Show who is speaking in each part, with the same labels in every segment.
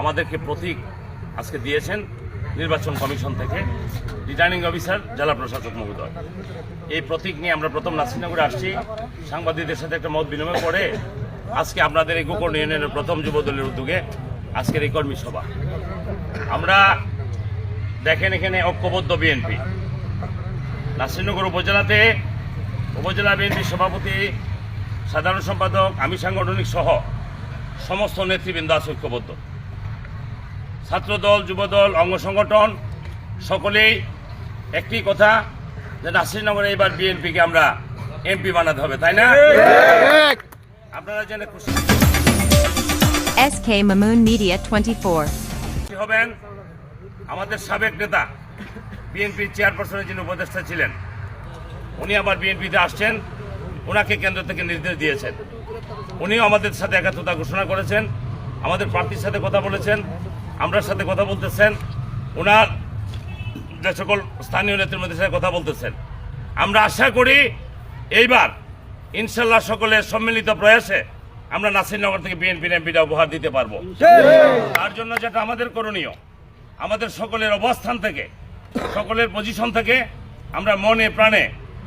Speaker 1: আমাদেরকে প্রতীক আজকে দিয়েছেন নির্বাচন কমিশন থেকে রিটার্নিং অফিসার জেলা প্রশাসক মহোদয়। এই প্রতীক নিয়ে আমরা প্রথম নাসিরনগরে আসছি, সাংবাদিকদের সাথে একটা মত বিনিময় করে আজকে আপনাদের এই গোকর্ণ ইউনিয়নের প্রথম যুবদলের উদ্যোগে আজকের এই কর্মী সভা। আমরা দেখেন এখানে ঐক্যবদ্ধ বিএনপি, নাসিরনগর উপজেলাতে উপজেলা বিএনপির সভাপতি, সাধারণ সম্পাদক, আমি সাংগঠনিক সহ সমস্ত নেতৃবৃন্দ আছে ঐক্যবদ্ধ। ছাত্রদল, যুবদল, অঙ্গ সংগঠন সকলেই একটি কথা যে নাসিরনগরে এবার বিএনপিকে আমরা এমপি বানাতে হবে, তাই না? আপনারা জেনে খুশি
Speaker 2: SK Mamoon Media 24
Speaker 1: হবেন আমাদের সাবেক নেতা, বিএনপির চেয়ারপারসনের যিনি উপদেষ্টা ছিলেন, উনি আবার বিএনপিতে আসছেন। ওনাকে কেন্দ্র থেকে নির্দেশ দিয়েছেন, উনিও আমাদের সাথে একাত্মতা ঘোষণা করেছেন, আমাদের প্রার্থীর সাথে কথা বলেছেন, আমরার সাথে কথা বলতেছেন, ওনার যে সকল স্থানীয় নেতৃবৃন্দের সাথে কথা বলতেছেন। আমরা আশা করি এইবার ইনশাল্লাহ সকলের সম্মিলিত প্রয়াসে আমরা নাসিরনগর থেকে বিএনপির এমপিটা উপহার দিতে পারবো। তার জন্য যেটা আমাদের করণীয়, আমাদের সকলের অবস্থান থেকে, সকলের পজিশন থেকে আমরা মনে প্রাণে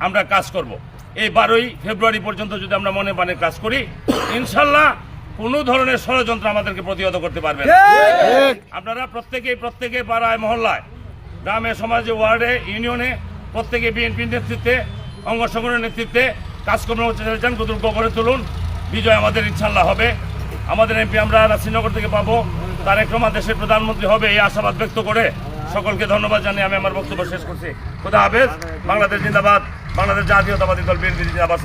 Speaker 1: আমরা কাজ করব। এই 12ই ফেব্রুয়ারি পর্যন্ত যদি আমরা মনে প্রাণে কাজ করি, ইনশাল্লাহ কোনো ধরনের ষড়যন্ত্র আমাদেরকে প্রতিহত করতে পারবে না। আপনারা প্রত্যেকে পাড়ায়, মহল্লায়, গ্রামে, সমাজে, ওয়ার্ডে, ইউনিয়নে প্রত্যেকে বিএনপির নেতৃত্বে, অঙ্গ সংগঠনের নেতৃত্বে কাজকর্ম চালিয়ে করে তুলুন। বিজয় আমাদের ইনশাল্লাহ হবে। আমাদের এমপি আমরা নাসিরনগর থেকে পাবো, তারেক রহমান দেশের প্রধানমন্ত্রী হবে, এই আশাবাদ ব্যক্ত করে সকলকে ধন্যবাদ জানিয়ে আমি আমার বক্তব্য শেষ করছি। খোদা হাফেজ। বাংলাদেশ জিন্দাবাদ, বাংলাদেশ জাতীয়তাবাদী দল বিএনপি জিন্দাবাদ।